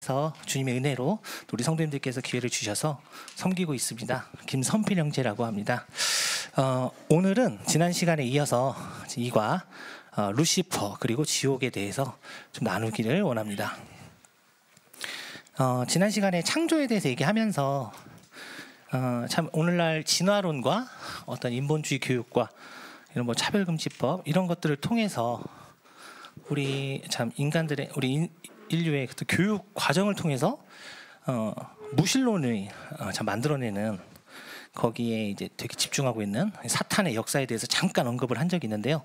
교회에서 주님의 은혜로 우리 성도님들께서 기회를 주셔서 섬기고 있습니다. 김선필 형제라고 합니다. 오늘은 지난 시간에 이어서 이과 루시퍼 그리고 지옥에 대해서 좀 나누기를 원합니다. 지난 시간에 창조에 대해서 얘기하면서 참 오늘날 진화론과 어떤 인본주의 교육과 이런 뭐 차별금지법 이런 것들을 통해서 우리 참 인간들의 우리 인류의 그 교육 과정을 통해서 무신론을 참 만들어내는 거기에 이제 되게 집중하고 있는 사탄의 역사에 대해서 잠깐 언급을 한 적이 있는데요.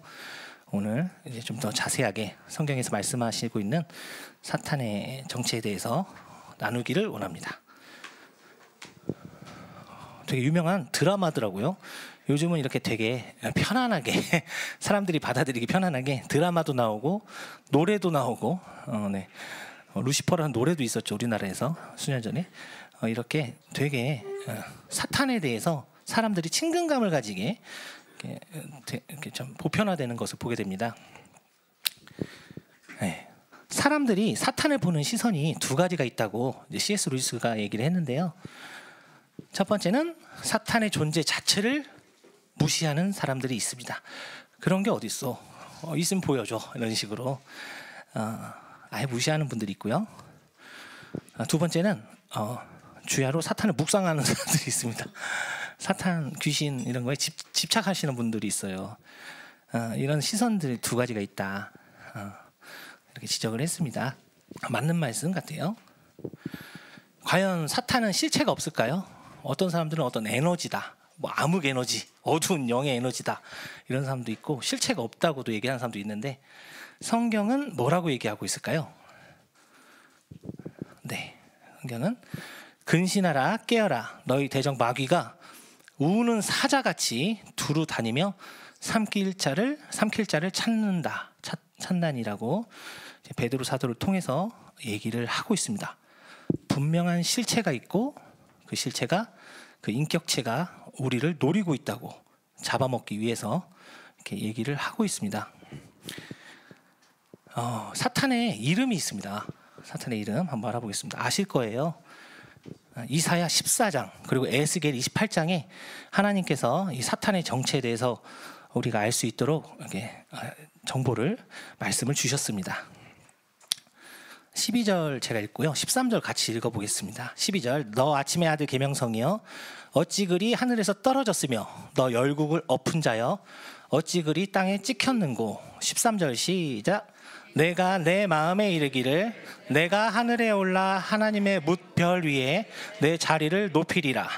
오늘 이제 좀 더 자세하게 성경에서 말씀하시고 있는 사탄의 정체에 대해서 나누기를 원합니다. 되게 유명한 드라마더라고요. 요즘은 이렇게 되게 편안하게 사람들이 받아들이기 편안하게 드라마도 나오고 노래도 나오고 루시퍼라는 노래도 있었죠. 우리나라에서 수년 전에 이렇게 되게 사탄에 대해서 사람들이 친근감을 가지게 이렇게 좀 보편화되는 것을 보게 됩니다. 사람들이 사탄을 보는 시선이 두 가지가 있다고 이제 C.S. 루이스가 얘기를 했는데요. 첫 번째는 사탄의 존재 자체를 무시하는 사람들이 있습니다. 그런 게 어디 있어? 있으면 보여줘. 이런 식으로 아예 무시하는 분들이 있고요. 두 번째는 주야로 사탄을 묵상하는 사람들이 있습니다. 사탄, 귀신 이런 거에 집착하시는 분들이 있어요. 이런 시선들이 두 가지가 있다. 이렇게 지적을 했습니다. 맞는 말씀 같아요. 과연 사탄은 실체가 없을까요? 어떤 사람들은 어떤 에너지다. 뭐 암흑 에너지, 어두운 영의 에너지다 이런 사람도 있고 실체가 없다고도 얘기하는 사람도 있는데 성경은 뭐라고 얘기하고 있을까요? 네, 성경은 근신하라 깨어라 너희 대적 마귀가 우는 사자같이 두루 다니며 삼킬 자를 찾나니라고 베드로 사도를 통해서 얘기를 하고 있습니다. 분명한 실체가 있고 그 실체가 그 인격체가 우리를 노리고 있다고 잡아먹기 위해서 이렇게 얘기를 하고 있습니다. 사탄의 이름이 있습니다. 사탄의 이름 한번 알아보겠습니다. 아실 거예요. 이사야 14장 그리고 에스겔 28장에 하나님께서 이 사탄의 정체에 대해서 우리가 알 수 있도록 이렇게 정보를 말씀을 주셨습니다. 12절 제가 읽고요. 13절 같이 읽어보겠습니다. 12절 너 아침의 아들 계명성이여 어찌 그리 하늘에서 떨어졌으며 너 열국을 엎은 자여 어찌 그리 땅에 찍혔는고. 13절 시작. 내가 내 마음에 이르기를 내가 하늘에 올라 하나님의 뭇별 위에 내 자리를 높이리라.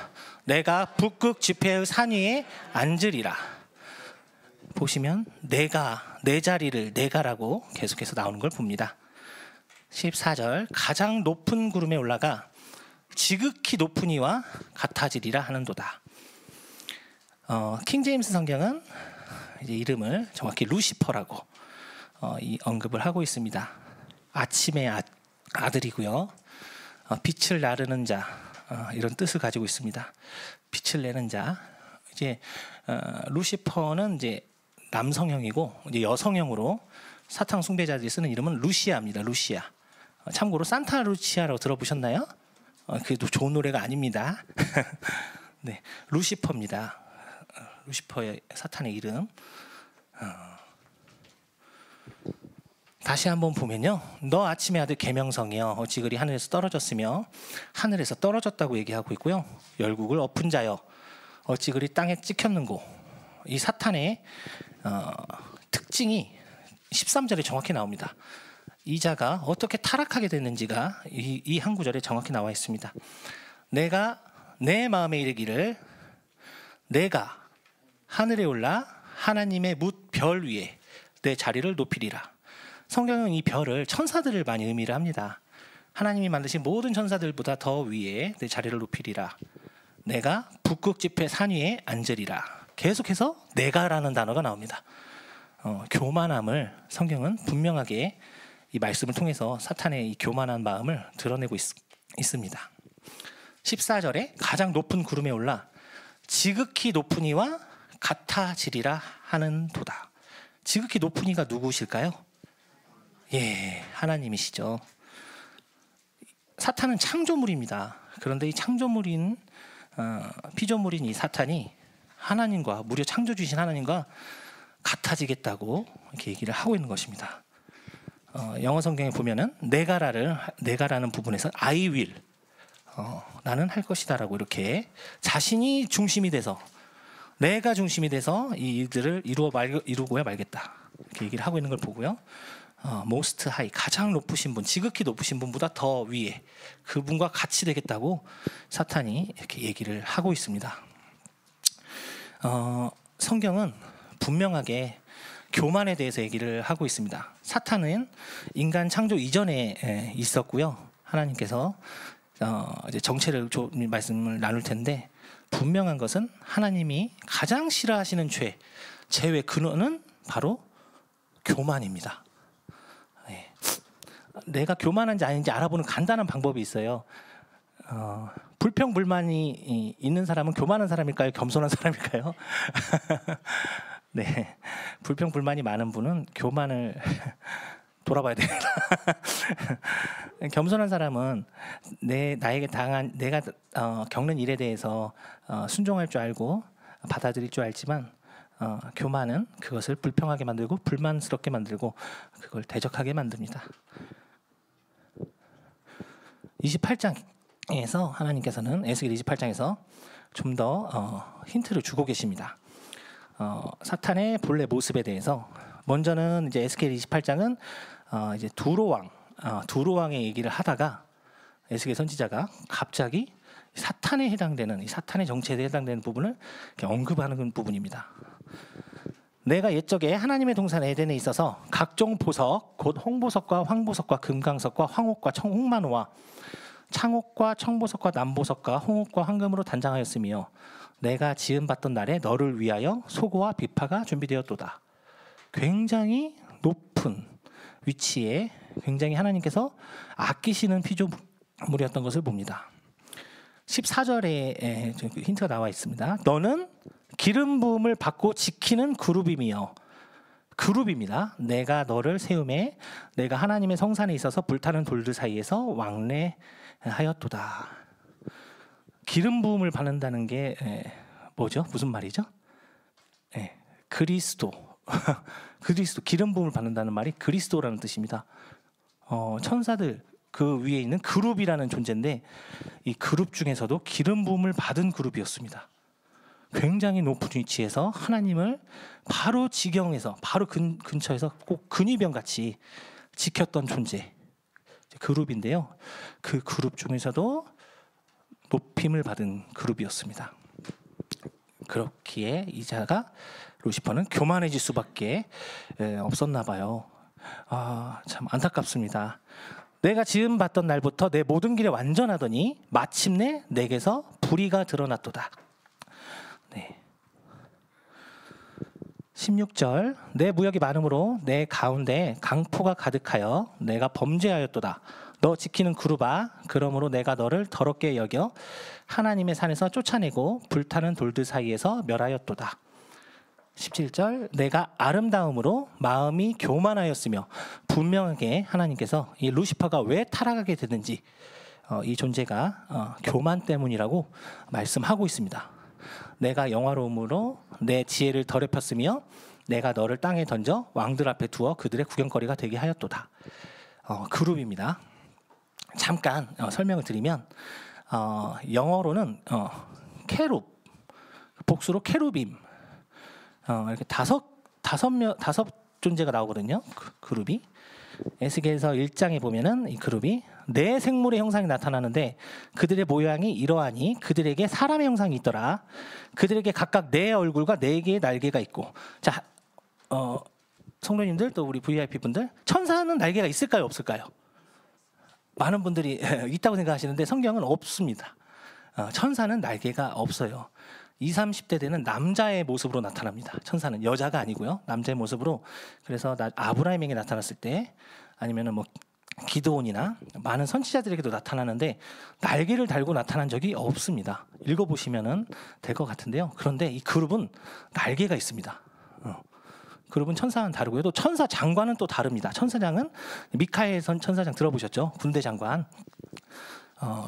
내가 북극 지폐의 산 위에 앉으리라. 보시면 내가 내 자리를 내가라고 계속해서 나오는 걸 봅니다. 14절 가장 높은 구름에 올라가 지극히 높은 이와 같아지리라 하는도다. 킹제임스 성경은 이제 이름을 정확히 루시퍼라고 이 언급을 하고 있습니다. 아침의 아들이고요. 빛을 나르는 자 이런 뜻을 가지고 있습니다. 빛을 내는 자. 이제 루시퍼는 이제 남성형이고 이제 여성형으로 사탄 숭배자들이 쓰는 이름은 루시아입니다. 루시아. 참고로 산타 루치아라고 들어보셨나요? 그래도 좋은 노래가 아닙니다. 네, 루시퍼입니다. 루시퍼의 사탄의 이름. 다시 한번 보면요. 너 아침의 아들 계명성이여 어찌 그리 하늘에서 떨어졌으며 하늘에서 떨어졌다고 얘기하고 있고요. 열국을 엎은 자여 어찌 그리 땅에 찍혔는고. 이 사탄의 특징이 13절에 정확히 나옵니다. 이 자가 어떻게 타락하게 됐는지가 이 한 구절에 정확히 나와 있습니다. 내가 내 마음에 이르기를 내가 하늘에 올라 하나님의 뭇별 위에 내 자리를 높이리라. 성경은 이 별을 천사들을 많이 의미를 합니다. 하나님이 만드신 모든 천사들보다 더 위에 내 자리를 높이리라. 내가 북극 지폐 산 위에 앉으리라. 계속해서 내가라는 단어가 나옵니다. 교만함을 성경은 분명하게 이 말씀을 통해서 사탄의 이 교만한 마음을 드러내고 있습니다. 14절에 가장 높은 구름에 올라 지극히 높은 이와 같아지리라 하는도다. 지극히 높은 이가 누구실까요? 예, 하나님이시죠. 사탄은 창조물입니다. 그런데 이 창조물인 피조물인 이 사탄이 하나님과 무려 창조주신 하나님과 같아지겠다고 이렇게 얘기를 하고 있는 것입니다. 영어 성경에 보면은 내가라는 부분에서 I will 나는 할 것이다라고 이렇게 자신이 중심이 돼서 내가 중심이 돼서 이 일들을 이루고야 말겠다 이렇게 얘기를 하고 있는 걸 보고요. most high 가장 높으신 분, 지극히 높으신 분보다 더 위에 그분과 같이 되겠다고 사탄이 이렇게 얘기를 하고 있습니다. 성경은 분명하게 교만에 대해서 얘기를 하고 있습니다. 사탄은 인간 창조 이전에 있었고요. 하나님께서 이제 정체를 말씀을 나눌 텐데 분명한 것은 하나님이 가장 싫어하시는 죄의 근원은 바로 교만입니다. 내가 교만한지 아닌지 알아보는 간단한 방법이 있어요. 불평불만이 있는 사람은 교만한 사람일까요? 겸손한 사람일까요? 네, 불평불만이 많은 분은 교만을 돌아봐야 됩니다. 겸손한 사람은 내가 겪는 일에 대해서 순종할 줄 알고 받아들일 줄 알지만 교만은 그것을 불평하게 만들고 불만스럽게 만들고 그걸 대적하게 만듭니다. 28장에서 하나님께서는 에스겔 28장에서 좀 더 힌트를 주고 계십니다. 사탄의 본래 모습에 대해서 먼저는 이제 에스겔 28장은 이제 두로왕의 얘기를 하다가 에스겔 선지자가 갑자기 사탄에 해당되는 이 사탄의 정체에 해당되는 부분을 언급하는 부분입니다. 내가 옛적에 하나님의 동산 에덴에 있어서 각종 보석 곧 홍보석과 황보석과 금강석과 황옥과 홍만호와 창옥과 청보석과 남보석과 홍옥과 황금으로 단장하였으며 내가 지음받던 날에 너를 위하여 소고와 비파가 준비되었도다. 굉장히 높은 위치에 굉장히 하나님께서 아끼시는 피조물이었던 것을 봅니다. 14절에 힌트가 나와 있습니다. 너는 기름 부음을 받고 지키는 그룹이며 그룹입니다. 내가 너를 세움에 내가 하나님의 성산에 있어서 불타는 돌들 사이에서 왕래하였도다. 기름 부음을 받는다는 게 뭐죠? 무슨 말이죠? 그리스도. 그리스도 기름 부음을 받는다는 말이 그리스도라는 뜻입니다. 천사들 그 위에 있는 그룹이라는 존재인데 이 그룹 중에서도 기름 부음을 받은 그룹이었습니다. 굉장히 높은 위치에서 하나님을 바로 지경에서 바로 근처에서 꼭 근위병같이 지켰던 존재 그룹인데요. 그 그룹 중에서도 높임을 받은 그룹이었습니다. 그렇기에 이 자가 루시퍼는 교만해질 수밖에 없었나 봐요. 참 안타깝습니다. 내가 지음 받던 날부터 내 모든 길에 완전하더니 마침내 내게서 불의가 드러났도다. 네. 16절 내 무역이 많으므로 내 가운데 강포가 가득하여 내가 범죄하였도다. 너 지키는 그룹아 그러므로 내가 너를 더럽게 여겨 하나님의 산에서 쫓아내고 불타는 돌들 사이에서 멸하였도다. 17절 내가 아름다움으로 마음이 교만하였으며 분명하게 하나님께서 이 루시퍼가 왜 타락하게 되는지 이 존재가 교만 때문이라고 말씀하고 있습니다. 내가 영화로움으로 내 지혜를 더럽혔으며 내가 너를 땅에 던져 왕들 앞에 두어 그들의 구경거리가 되게 하였도다. 그룹입니다. 잠깐 설명을 드리면 영어로는 케룹 복수로 케루빔 이렇게 다섯 존재가 나오거든요. 그룹이 에스겔서 1장에 보면은 이 그룹이 네 생물의 형상이 나타나는데 그들의 모양이 이러하니 그들에게 사람의 형상이 있더라. 그들에게 각각 네 얼굴과 네 개의 날개가 있고. 자, 성도님들 또 우리 VIP 분들 천사는 날개가 있을까요, 없을까요? 많은 분들이 있다고 생각하시는데 성경은 없습니다. 천사는 날개가 없어요. 20, 30대 되는 남자의 모습으로 나타납니다. 천사는 여자가 아니고요. 남자의 모습으로. 그래서 아브라함에게 나타났을 때 아니면은 뭐 기드온이나 많은 선지자들에게도 나타나는데 날개를 달고 나타난 적이 없습니다. 읽어보시면 될 것 같은데요. 그런데 이 그룹은 날개가 있습니다. 그룹은 천사와는 다르고요. 또 천사 장관은 또 다릅니다. 천사장은 미카엘 천사장 들어보셨죠? 군대 장관.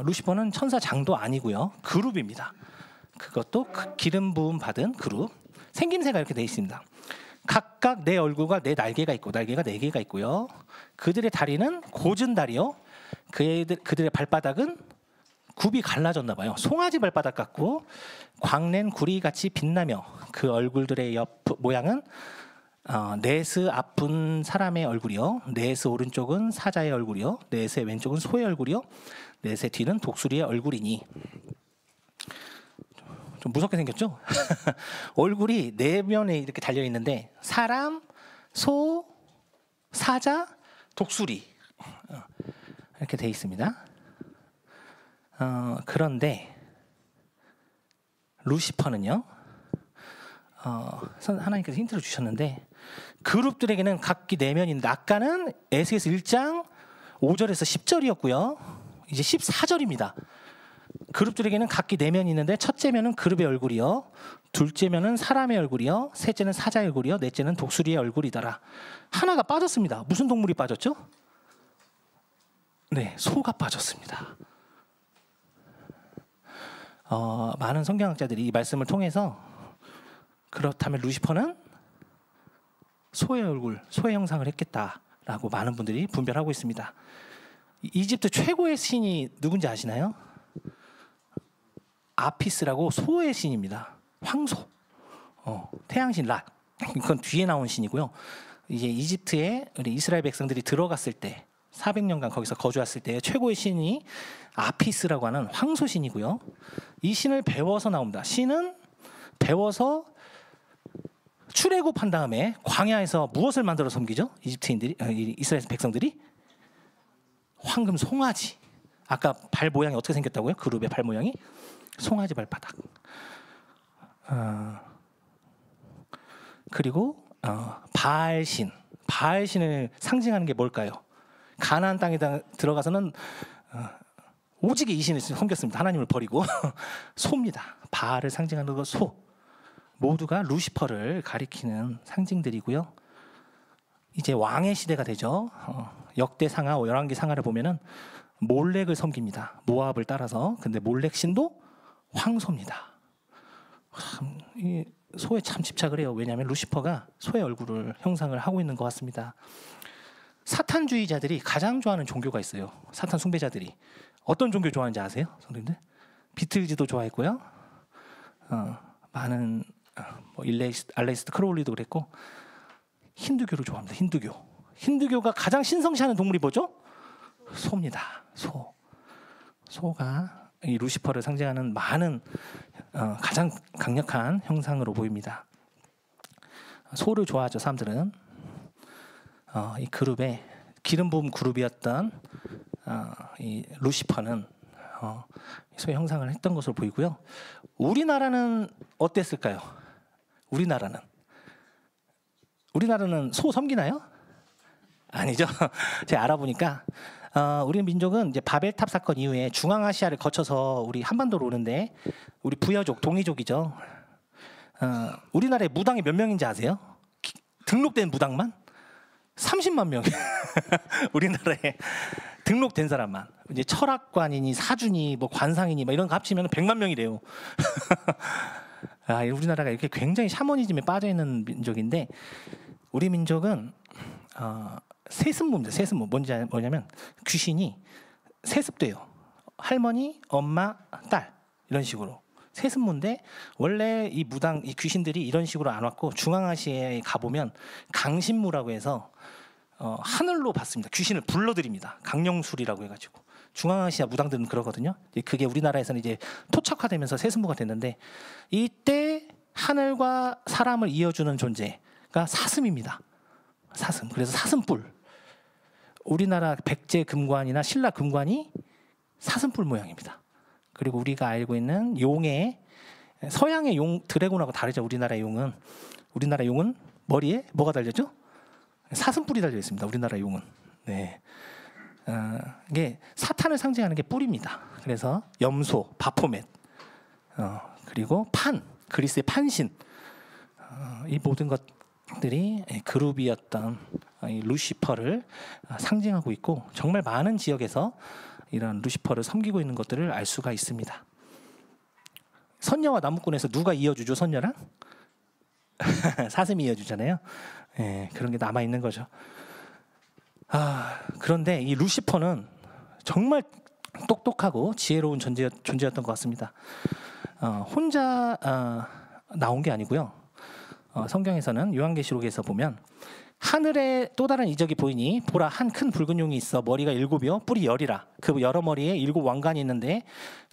루시퍼는 천사 장도 아니고요. 그룹입니다. 그것도 기름 부음 받은 그룹. 생김새가 이렇게 되어 있습니다. 각각 네 얼굴과 네 날개가 있고 날개가 네 개가 있고요. 그들의 다리는 고진 다리요. 그들의 발바닥은 굽이 갈라졌나 봐요. 송아지 발바닥 같고 광랜 구리 같이 빛나며 그 얼굴들의 옆 모양은 넷의 앞은 사람의 얼굴이요, 넷의 오른쪽은 사자의 얼굴이요, 넷의 왼쪽은 소의 얼굴이요, 넷의 뒤는 독수리의 얼굴이니. 좀 무섭게 생겼죠? 얼굴이 네 면에 이렇게 달려 있는데 사람, 소, 사자, 독수리 이렇게 돼 있습니다. 그런데 루시퍼는요, 하나님께서 힌트를 주셨는데 그룹들에게는 각기 네 면이 있는데 아까는 에스겔서 1장 5절에서 10절이었고요. 이제 14절입니다. 그룹들에게는 각기 네 면이 있는데 첫째 면은 그룹의 얼굴이요, 둘째 면은 사람의 얼굴이요, 셋째는 사자의 얼굴이요, 넷째는 독수리의 얼굴이더라. 하나가 빠졌습니다. 무슨 동물이 빠졌죠? 네, 소가 빠졌습니다. 많은 성경학자들이 이 말씀을 통해서 그렇다면 루시퍼는 소의 얼굴, 소의 형상을 했겠다라고 많은 분들이 분별하고 있습니다. 이집트 최고의 신이 누군지 아시나요? 아피스라고 소의 신입니다. 황소, 태양신 라. 그건 뒤에 나온 신이고요. 이제 이집트에 우리 이스라엘 백성들이 들어갔을 때 400년간 거기서 거주했을 때 최고의 신이 아피스라고 하는 황소 신이고요. 이 신을 배워서 나옵니다. 신은 배워서 출애굽한 다음에 광야에서 무엇을 만들어 섬기죠? 이집트인들이, 이스라엘 백성들이 황금 송아지. 아까 발 모양이 어떻게 생겼다고요? 그룹의 발 모양이 송아지 발바닥. 그리고 바알신. 바알신을 상징하는 게 뭘까요? 가나안 땅에 들어가서는 오직 이 신을 섬겼습니다. 하나님을 버리고. 소입니다. 바알을 상징하는 거 소. 모두가 루시퍼를 가리키는 상징들이고요. 이제 왕의 시대가 되죠. 역대상하, 열왕기 상하를 보면은 몰렉을 섬깁니다. 모압을 따라서. 근데 몰렉 신도 황소입니다. 이 소에 참 집착을 해요. 왜냐하면 루시퍼가 소의 얼굴을 형상을 하고 있는 것 같습니다. 사탄주의자들이 가장 좋아하는 종교가 있어요. 사탄 숭배자들이. 어떤 종교 좋아하는지 아세요? 성도님들? 비틀즈도 좋아했고요. 많은 알레이스트 크로울리도 그랬고, 힌두교를 좋아합니다. 힌두교가 가장 신성시하는 동물이 뭐죠? 소입니다. 소가 이 루시퍼를 상징하는 많은 가장 강력한 형상으로 보입니다. 소를 좋아하죠, 사람들은. 이 그룹의 기름 부음 그룹이었던 이 루시퍼는 소의 형상을 했던 것으로 보이고요. 우리나라는 어땠을까요? 우리나라는 소 섬기나요? 아니죠. 제가 알아보니까 우리 민족은 이제 바벨탑 사건 이후에 중앙아시아를 거쳐서 우리 한반도로 오는데, 우리 부여족, 동이족이죠. 우리나라에 무당이 몇 명인지 아세요? 등록된 무당만 30만 명. 우리나라에 등록된 사람만. 이제 철학관이니 사주니 뭐 관상이니 뭐 이런 거 합치면 100만 명이래요. 우리나라가 이렇게 굉장히 샤머니즘에 빠져 있는 민족인데, 우리 민족은 세습무입니다. 세습무. 뭐냐면 귀신이 세습돼요. 할머니, 엄마, 딸 이런 식으로 세습무인데, 원래 이 무당, 이 귀신들이 이런 식으로 안 왔고, 중앙아시아에 가보면 강신무라고 해서 하늘로 받습니다. 귀신을 불러들입니다. 강령술이라고 해가지고. 중앙아시아 무당들은 그러거든요. 그게 우리나라에서는 이제 토착화되면서 세습무가 됐는데, 이때 하늘과 사람을 이어주는 존재가 사슴입니다. 사슴. 그래서 사슴뿔. 우리나라 백제 금관이나 신라 금관이 사슴뿔 모양입니다. 그리고 우리가 알고 있는 용의, 서양의 용, 드래곤하고 다르죠. 우리나라 용은 머리에 뭐가 달렸죠? 사슴뿔이 달려 있습니다. 우리나라 용은. 네. 이게 사탄을 상징하는 게 뿔입니다. 그래서 염소, 바포멧, 그리고 그리스의 판신, 이 모든 것들이 그룹이었던 이 루시퍼를 상징하고 있고, 정말 많은 지역에서 이런 루시퍼를 섬기고 있는 것들을 알 수가 있습니다. 선녀와 나무꾼에서 누가 이어주죠? 선녀랑? 사슴이 이어주잖아요. 예, 그런 게 남아 있는 거죠. 그런데 이 루시퍼는 정말 똑똑하고 지혜로운 존재였던 것 같습니다. 혼자 나온 게 아니고요. 성경에서는 요한계시록에서 보면 하늘에 또 다른 이적이 보이니 보라 한 큰 붉은 용이 있어 머리가 7이요 뿔이 10이라 그 여러 머리에 7 왕관이 있는데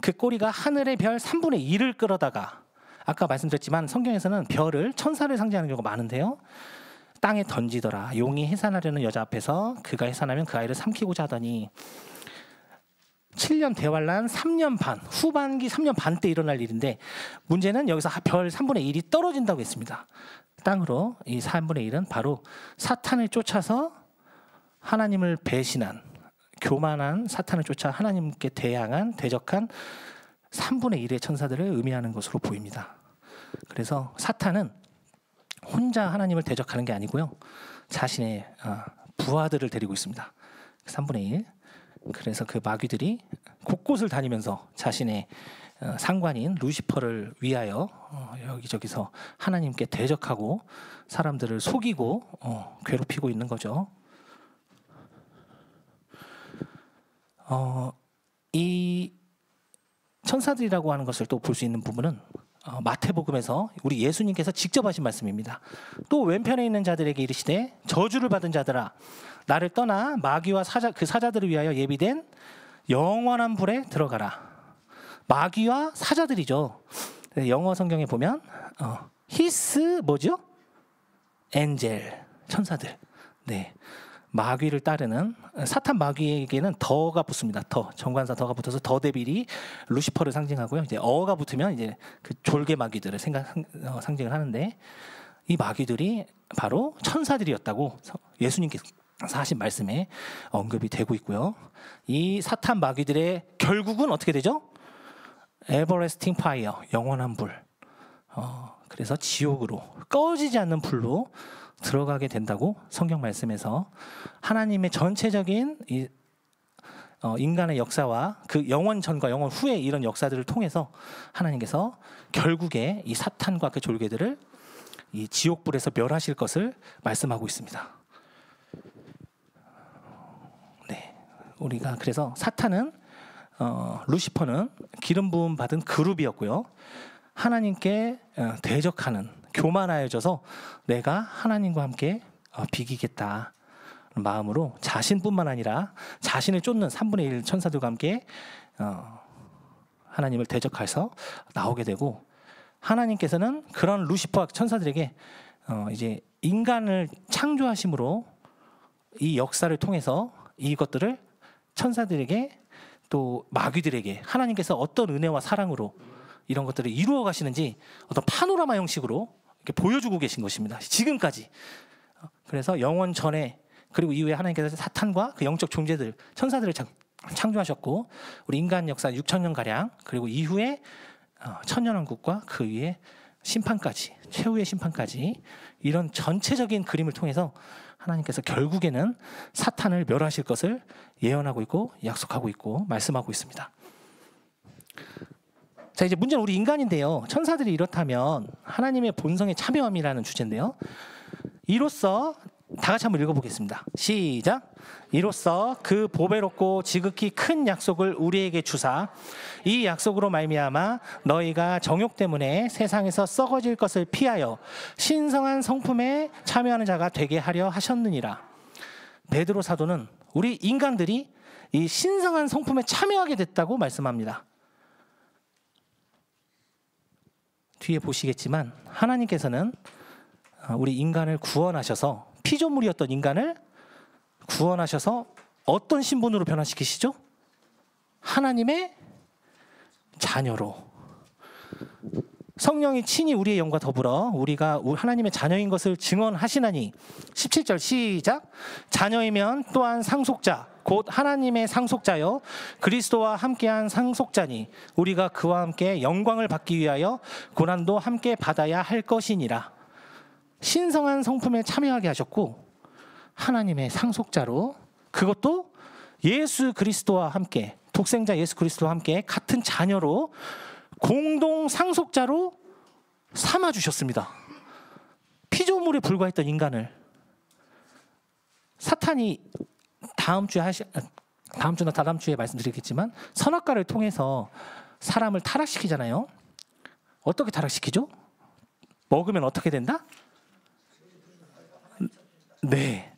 그 꼬리가 하늘의 별 3분의 1을 끌어다가 아까 말씀드렸지만 성경에서는 별을 천사를 상징하는 경우가 많은데요. 땅에 던지더라. 용이 해산하려는 여자 앞에서 그가 해산하면 그 아이를 삼키고자 하더니 7년 대환란 3년 반 후반기 3년 반 때 일어날 일인데 문제는 여기서 별 3분의 1이 떨어진다고 했습니다. 땅으로 이 3분의 1은 바로 사탄을 쫓아서 하나님을 배신한 교만한 사탄을 쫓아 하나님께 대적한 3분의 1의 천사들을 의미하는 것으로 보입니다. 그래서 사탄은 혼자 하나님을 대적하는 게 아니고요. 자신의 부하들을 데리고 있습니다. 3분의 1. 그래서 그 마귀들이 곳곳을 다니면서 자신의 상관인 루시퍼를 위하여 여기저기서 하나님께 대적하고 사람들을 속이고 괴롭히고 있는 거죠. 이 천사들이라고 하는 것을 또 볼 수 있는 부분은 마태복음에서 우리 예수님께서 직접 하신 말씀입니다. 또 왼편에 있는 자들에게 이르시되 저주를 받은 자들아 나를 떠나 마귀와 그 사자들을 위하여 예비된 영원한 불에 들어가라. 마귀와 사자들이죠. 영어 성경에 보면 히스 뭐죠? 엔젤 천사들. 네. 마귀를 따르는 사탄 마귀에게는 더가 붙습니다. 더 정관사 더가 붙어서 더 데빌이 루시퍼를 상징하고요. 이제 어가 붙으면 이제 그 졸개 마귀들을 상징을 하는데 이 마귀들이 바로 천사들이었다고 예수님께서 하신 말씀에 언급이 되고 있고요. 이 사탄 마귀들의 결국은 어떻게 되죠? 에버레스팅 파이어 영원한 불. 그래서 지옥으로 꺼지지 않는 불로 들어가게 된다고 성경 말씀에서 하나님의 전체적인 인간의 역사와 그 영원 전과 영원 후의 이런 역사들을 통해서 하나님께서 결국에 이 사탄과 그 졸개들을 이 지옥불에서 멸하실 것을 말씀하고 있습니다. 네, 우리가 그래서 사탄은 루시퍼는 기름 부음 받은 그룹이었고요. 하나님께 대적하는 교만하여져서 내가 하나님과 함께 비기겠다 마음으로 자신뿐만 아니라 자신을 쫓는 3분의 1 천사들과 함께 하나님을 대적해서 나오게 되고 하나님께서는 그런 루시퍼 천사들에게 이제 인간을 창조하심으로 이 역사를 통해서 이것들을 천사들에게 또 마귀들에게 하나님께서 어떤 은혜와 사랑으로 이런 것들을 이루어 가시는지 어떤 파노라마 형식으로 이렇게 보여주고 계신 것입니다. 지금까지. 그래서 영원 전에 그리고 이후에 하나님께서 사탄과 그 영적 존재들 천사들을 창조하셨고 우리 인간 역사 6,000년 가량 그리고 이후에 천년왕국과 그 위에 심판까지 최후의 심판까지 이런 전체적인 그림을 통해서 하나님께서 결국에는 사탄을 멸하실 것을 예언하고 있고 약속하고 있고 말씀하고 있습니다. 자, 이제 문제는 우리 인간인데요. 천사들이 이렇다면 하나님의 본성의 참여함이라는 주제인데요. 이로써 다 같이 한번 읽어보겠습니다. 시작. 이로써 그 보배롭고 지극히 큰 약속을 우리에게 주사 이 약속으로 말미암아 너희가 정욕 때문에 세상에서 썩어질 것을 피하여 신성한 성품에 참여하는 자가 되게 하려 하셨느니라. 베드로 사도는 우리 인간들이 이 신성한 성품에 참여하게 됐다고 말씀합니다. 뒤에 보시겠지만 하나님께서는 우리 인간을 구원하셔서 피조물이었던 인간을 구원하셔서 어떤 신분으로 변화시키시죠? 하나님의 자녀로. 성령이 친히 우리의 영과 더불어 우리가 하나님의 자녀인 것을 증언하시나니 17절 시작. 자녀이면 또한 상속자 곧 하나님의 상속자여 그리스도와 함께한 상속자니 우리가 그와 함께 영광을 받기 위하여 고난도 함께 받아야 할 것이니라. 신성한 성품에 참여하게 하셨고 하나님의 상속자로 그것도 예수 그리스도와 함께 독생자 예수 그리스도와 함께 같은 자녀로 공동 상속자로 삼아 주셨습니다. 피조물에 불과했던 인간을 사탄이 다음 주나 다다음 주에 말씀드리겠지만 선악과를 통해서 사람을 타락시키잖아요. 어떻게 타락시키죠? 먹으면 어떻게 된다? 네.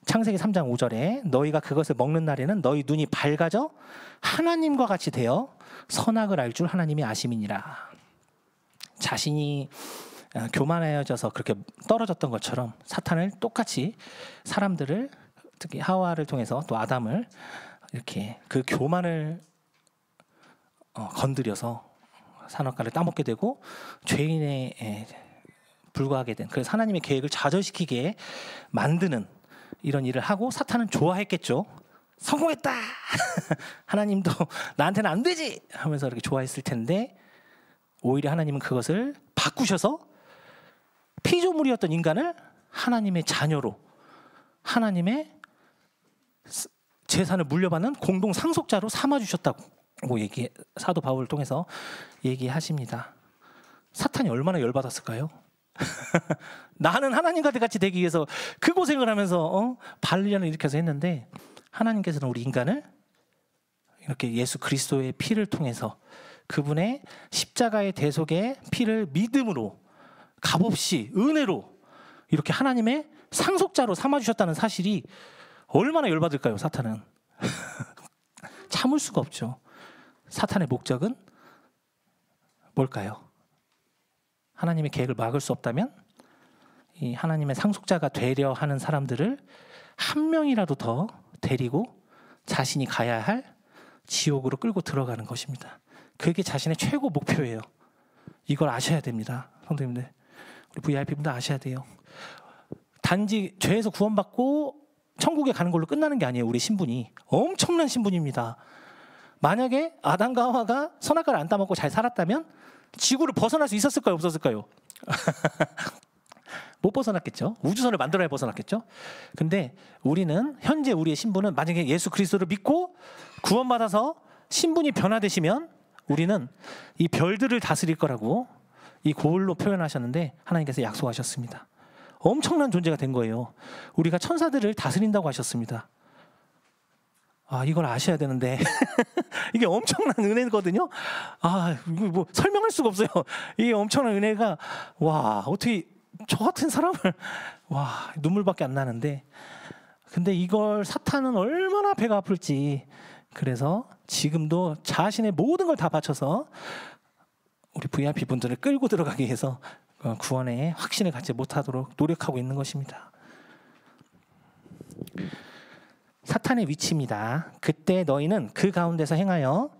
창세기 3장 5절에 너희가 그것을 먹는 날에는 너희 눈이 밝아져 하나님과 같이 되어 선악을 알 줄 하나님이 아심이니라. 자신이 교만해져서 그렇게 떨어졌던 것처럼 사탄을 똑같이 사람들을, 특히 하와를 통해서 또 아담을 이렇게 그 교만을 건드려서 선악과를 따먹게 되고 죄인에 불과하게 된, 그래서 하나님의 계획을 좌절시키게 만드는 이런 일을 하고 사탄은 좋아했겠죠. 성공했다. 하나님도 나한테는 안 되지 하면서 이렇게 좋아했을 텐데 오히려 하나님은 그것을 바꾸셔서 피조물이었던 인간을 하나님의 자녀로, 하나님의 재산을 물려받는 공동 상속자로 삼아주셨다고 사도 바울을 통해서 얘기하십니다. 사탄이 얼마나 열받았을까요? 나는 하나님과 같이 되기 위해서 그 고생을 하면서 반란을 일으켜서 했는데 하나님께서는 우리 인간을 이렇게 예수 그리스도의 피를 통해서 그분의 십자가의 대속의 피를 믿음으로 값없이 은혜로 이렇게 하나님의 상속자로 삼아주셨다는 사실이 얼마나 열받을까요? 사탄은 참을 수가 없죠. 사탄의 목적은 뭘까요? 하나님의 계획을 막을 수 없다면 이 하나님의 상속자가 되려 하는 사람들을 한 명이라도 더 데리고 자신이 가야 할 지옥으로 끌고 들어가는 것입니다. 그게 자신의 최고 목표예요. 이걸 아셔야 됩니다. 성도님들, 우리 VIP분들 아셔야 돼요. 단지 죄에서 구원받고 천국에 가는 걸로 끝나는 게 아니에요. 우리 신분이 엄청난 신분입니다. 만약에 아담과 하와가 선악과를 안 따먹고 잘 살았다면 지구를 벗어날 수 있었을까요? 없었을까요? 못 벗어났겠죠. 우주선을 만들어야 벗어났겠죠. 근데 우리는 현재 우리의 신분은 만약에 예수 그리스도를 믿고 구원받아서 신분이 변화되시면 우리는 이 별들을 다스릴 거라고 이 고울로 표현하셨는데 하나님께서 약속하셨습니다. 엄청난 존재가 된 거예요. 우리가 천사들을 다스린다고 하셨습니다. 아, 이걸 아셔야 되는데 이게 엄청난 은혜거든요. 아, 이거 뭐 설명할 수가 없어요. 이 엄청난 은혜가, 와, 어떻게 저 같은 사람을, 와, 눈물밖에 안 나는데, 근데 이걸 사탄은 얼마나 배가 아플지. 그래서 지금도 자신의 모든 걸 다 바쳐서 우리 VIP 분들을 끌고 들어가기 위해서 구원의 확신을 갖지 못하도록 노력하고 있는 것입니다. 사탄의 위치입니다. 그때 너희는 그 가운데서 행하여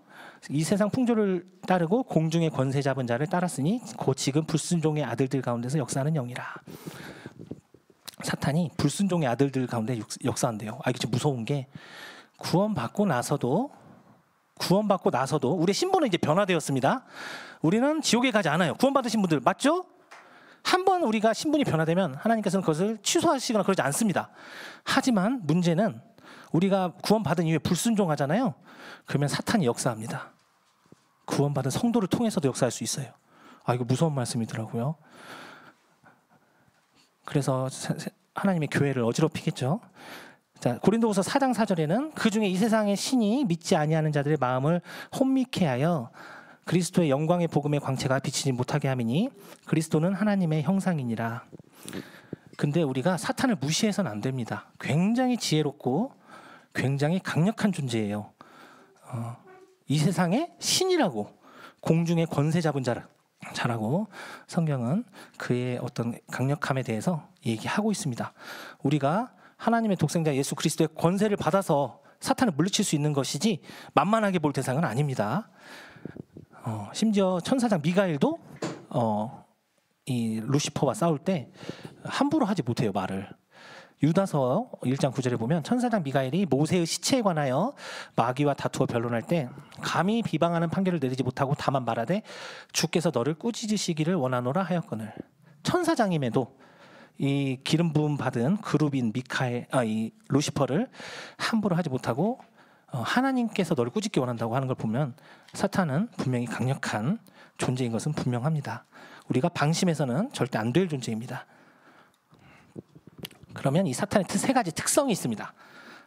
이 세상 풍조를 따르고 공중의 권세 잡은 자를 따랐으니 곧 지금 불순종의 아들들 가운데서 역사하는 영이라. 사탄이 불순종의 아들들 가운데 역사한대요. 이게 좀 무서운 게 구원받고 나서도 우리의 신분은 이제 변화되었습니다. 우리는 지옥에 가지 않아요. 구원받으신 분들 맞죠? 한번 우리가 신분이 변화되면 하나님께서는 그것을 취소하시거나 그러지 않습니다. 하지만 문제는 우리가 구원받은 이후에 불순종하잖아요. 그러면 사탄이 역사합니다. 구원받은 성도를 통해서도 역사할 수 있어요. 이거 무서운 말씀이더라고요. 그래서 하나님의 교회를 어지럽히겠죠. 자, 고린도후서 4장 4절에는 그 중에 이 세상의 신이 믿지 아니하는 자들의 마음을 혼미케 하여 그리스도의 영광의 복음의 광채가 비치지 못하게 함이니 그리스도는 하나님의 형상이니라. 근데 우리가 사탄을 무시해서는 안 됩니다. 굉장히 지혜롭고 굉장히 강력한 존재예요. 이 세상의 신이라고, 공중의 권세 잡은 자라고 성경은 그의 어떤 강력함에 대해서 얘기하고 있습니다. 우리가 하나님의 독생자 예수 그리스도의 권세를 받아서 사탄을 물리칠 수 있는 것이지 만만하게 볼 대상은 아닙니다. 심지어 천사장 미가엘도 이 루시퍼와 싸울 때 함부로 하지 못해요, 말을. 유다서 1장 9절에 보면 천사장 미가엘이 모세의 시체에 관하여 마귀와 다투어 변론할 때 감히 비방하는 판결을 내리지 못하고 다만 말하되 주께서 너를 꾸짖으시기를 원하노라 하였거늘. 천사장임에도 이 기름 부음 받은 그룹인 이 루시퍼를 함부로 하지 못하고 하나님께서 너를 꾸짖기 원한다고 하는 걸 보면 사탄은 분명히 강력한 존재인 것은 분명합니다. 우리가 방심해서는 절대 안 될 존재입니다. 그러면 이 사탄의 세 가지 특성이 있습니다.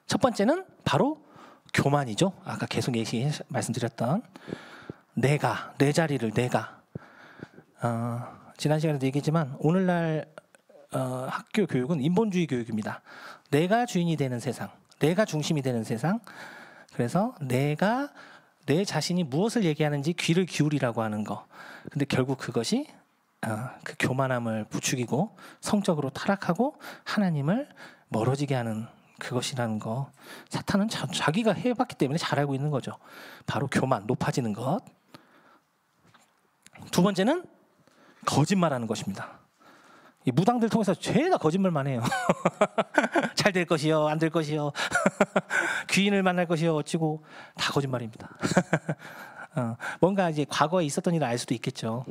첫 번째는 바로 교만이죠. 아까 계속 말씀드렸던 내가, 내 자리를 내가. 지난 시간에도 얘기했지만 오늘날 학교 교육은 인본주의 교육입니다. 내가 주인이 되는 세상, 내가 중심이 되는 세상. 그래서 내가 내 자신이 무엇을 얘기하는지 귀를 기울이라고 하는 거. 근데 결국 그것이 그 교만함을 부추기고 성적으로 타락하고 하나님을 멀어지게 하는 그것이라는 거. 사탄은 자기가 해봤기 때문에 잘 알고 있는 거죠. 바로 교만, 높아지는 것. 두 번째는 거짓말하는 것입니다. 이 무당들 통해서 죄다 거짓말만 해요. 잘 될 것이요, 안 될 것이요, 귀인을 만날 것이요, 어찌고 다 거짓말입니다. 뭔가 이제 과거에 있었던 일을 알 수도 있겠죠.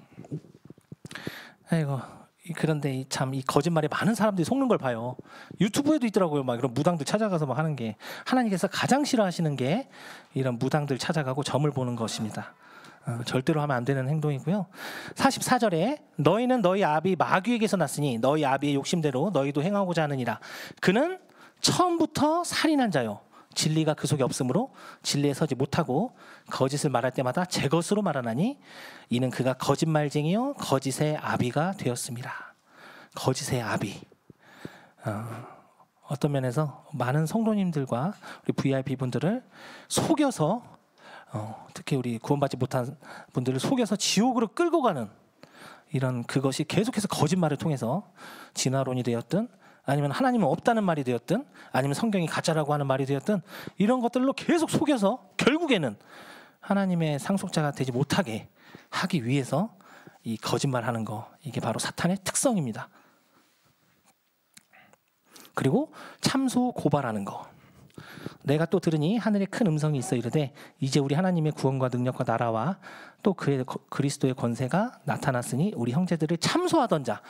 아이고, 그런데 참 이 거짓말에 많은 사람들이 속는 걸 봐요. 유튜브에도 있더라고요. 막 이런 무당들 찾아가서 막 하는 게. 하나님께서 가장 싫어하시는 게 이런 무당들 찾아가고 점을 보는 것입니다. 절대로 하면 안 되는 행동이고요. 44절에 너희는 너희 아비 마귀에게서 났으니 너희 아비의 욕심대로 너희도 행하고자 하느니라. 그는 처음부터 살인한 자요. 진리가 그 속에 없으므로 진리에 서지 못하고 거짓을 말할 때마다 제 것으로 말하나니 이는 그가 거짓말쟁이요 거짓의 아비가 되었습니다. 거짓의 아비. 어떤 면에서 많은 성도님들과 우리 VIP 분들을 속여서 특히 우리 구원받지 못한 분들을 속여서 지옥으로 끌고 가는 이런 그것이 계속해서 거짓말을 통해서 진화론이 되었든 아니면 하나님은 없다는 말이 되었든 아니면 성경이 가짜라고 하는 말이 되었든 이런 것들로 계속 속여서 결국에는 하나님의 상속자가 되지 못하게 하기 위해서 이 거짓말하는 거, 이게 바로 사탄의 특성입니다. 그리고 참소 고발하는 거. 내가 또 들으니 하늘에 큰 음성이 있어 이르되 이제 우리 하나님의 구원과 능력과 나라와 또 그의 그리스도의 권세가 나타났으니 우리 형제들을 참소하던 자,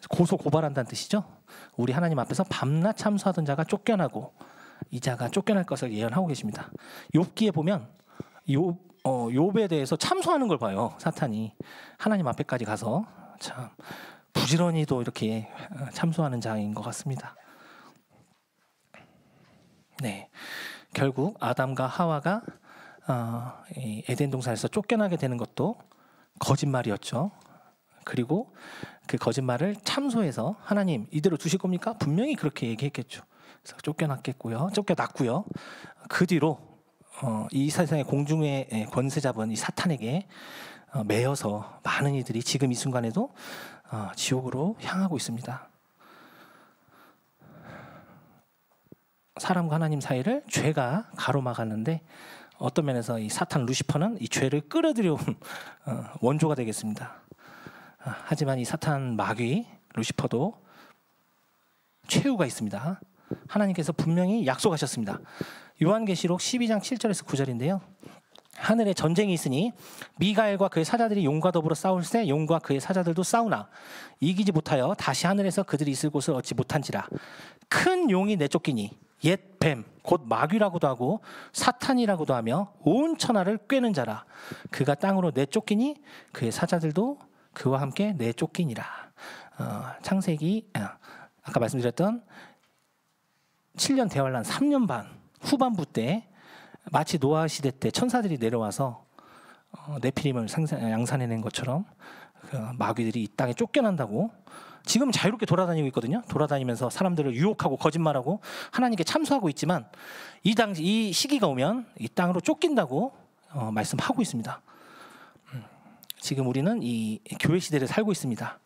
고소 고발한다는 뜻이죠. 우리 하나님 앞에서 밤낮 참소하던 자가 쫓겨나고 이 자가 쫓겨날 것을 예언하고 계십니다. 욥기에 보면 욥에 대해서 참소하는 걸 봐요. 사탄이 하나님 앞에까지 가서 참 부지런히도 이렇게 참소하는 자인 것 같습니다. 네, 결국 아담과 하와가 에덴 동산에서 쫓겨나게 되는 것도 거짓말이었죠. 그리고 그 거짓말을 참소해서 하나님 이대로 두실 겁니까? 분명히 그렇게 얘기했겠죠. 그래서 쫓겨났고요. 그 뒤로 이 세상의 공중의 권세 잡은 이 사탄에게 매여서 많은 이들이 지금 이 순간에도 지옥으로 향하고 있습니다. 사람과 하나님 사이를 죄가 가로막았는데 어떤 면에서 이 사탄 루시퍼는 이 죄를 끌어들여온 원조가 되겠습니다. 하지만 이 사탄 마귀 루시퍼도 최후가 있습니다. 하나님께서 분명히 약속하셨습니다. 요한계시록 12장 7절에서 9절인데요. 하늘에 전쟁이 있으니 미가엘과 그의 사자들이 용과 더불어 싸울새 용과 그의 사자들도 싸우나 이기지 못하여 다시 하늘에서 그들이 있을 곳을 얻지 못한지라. 큰 용이 내쫓기니 옛 뱀 곧 마귀라고도 하고 사탄이라고도 하며 온 천하를 꿰는 자라. 그가 땅으로 내쫓기니 그의 사자들도 그와 함께 내쫓기니라. 창세기 아까 말씀드렸던 7년 대환란 3년 반 후반부 때 마치 노아 시대 때 천사들이 내려와서 네피림을 양산해낸 것처럼 그 마귀들이 이 땅에 쫓겨난다고 지금 자유롭게 돌아다니고 있거든요. 돌아다니면서 사람들을 유혹하고 거짓말하고 하나님께 참소하고 있지만 이 시기가 오면 이 땅으로 쫓긴다고 말씀하고 있습니다. 지금 우리는 이 교회 시대를 살고 있습니다.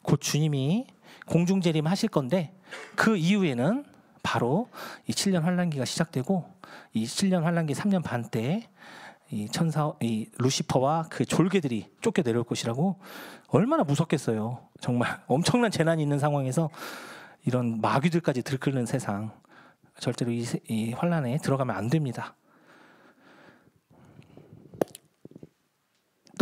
곧 주님이 공중재림 하실 건데 그 이후에는 바로 이 7년 환란기가 시작되고 이 7년 환란기 3년 반 때에 이 루시퍼와 그 졸개들이 쫓겨 내려올 것이라고. 얼마나 무섭겠어요. 정말 엄청난 재난이 있는 상황에서 이런 마귀들까지 들끓는 세상, 절대로 이 환란에 들어가면 안 됩니다.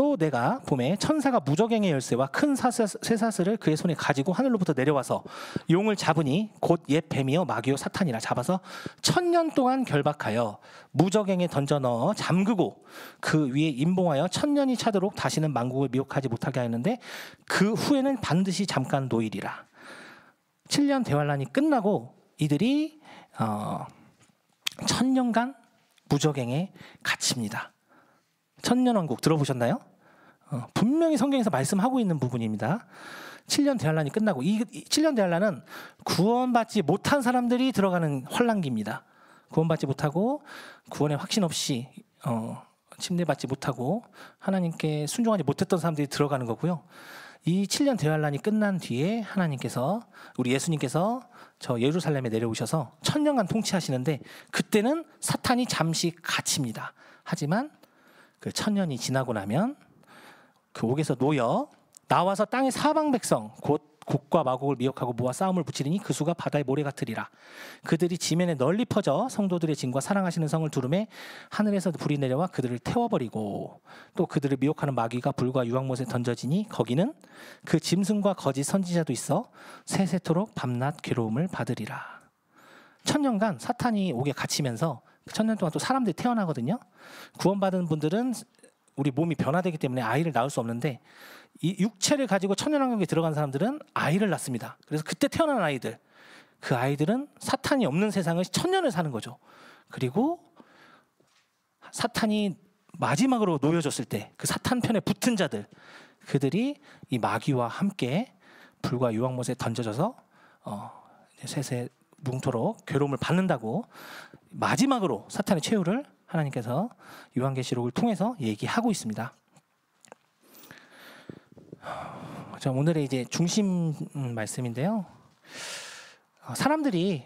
또 내가 봄에 천사가 무저갱의 열쇠와 큰 쇠사슬을 그의 손에 가지고 하늘로부터 내려와서 용을 잡으니 곧 옛 뱀이요 마귀요 사탄이라 잡아서 1000년 동안 결박하여 무저갱에 던져 넣어 잠그고 그 위에 임봉하여 1000년이 차도록 다시는 만국을 미혹하지 못하게 하였는데 그 후에는 반드시 잠깐 노일이라. 7년 대환란이 끝나고 이들이 1000년간 무저갱에 갇힙니다. 천년왕국 들어보셨나요? 분명히 성경에서 말씀하고 있는 부분입니다. 7년 대환란이 끝나고 이 7년 대환란은 구원받지 못한 사람들이 들어가는 환란기입니다. 구원받지 못하고 구원의 확신 없이 침례받지 못하고 하나님께 순종하지 못했던 사람들이 들어가는 거고요. 이 7년 대환란이 끝난 뒤에 하나님께서 우리 예수님께서 저 예루살렘에 내려오셔서 1000년간 통치하시는데 그때는 사탄이 잠시 갇힙니다. 하지만 그 1000년이 지나고 나면 그 옥에서 놓여 나와서 땅의 사방 백성 곧 곡과 마곡을 미혹하고 모아 싸움을 붙이리니 그 수가 바다의 모래 같으리라. 그들이 지면에 널리 퍼져 성도들의 진과 사랑하시는 성을 두름에 하늘에서 불이 내려와 그들을 태워버리고 또 그들을 미혹하는 마귀가 불과 유황못에 던져지니 거기는 그 짐승과 거짓 선지자도 있어 세세토록 밤낮 괴로움을 받으리라. 1000년간 사탄이 옥에 갇히면서 1000년 동안 또 사람들이 태어나거든요. 구원받은 분들은 우리 몸이 변화되기 때문에 아이를 낳을 수 없는데 이 육체를 가지고 천년왕국에 들어간 사람들은 아이를 낳습니다. 그래서 그때 태어난 아이들, 그 아이들은 사탄이 없는 세상을 1000년을 사는 거죠. 그리고 사탄이 마지막으로 놓여졌을 때 그 사탄 편에 붙은 자들, 그들이 이 마귀와 함께 불과 유황못에 던져져서 세세 뭉토록 괴로움을 받는다고 마지막으로 사탄의 최후를 하나님께서 요한계시록을 통해서 얘기하고 있습니다. 자, 오늘의 이제 중심 말씀인데요. 사람들이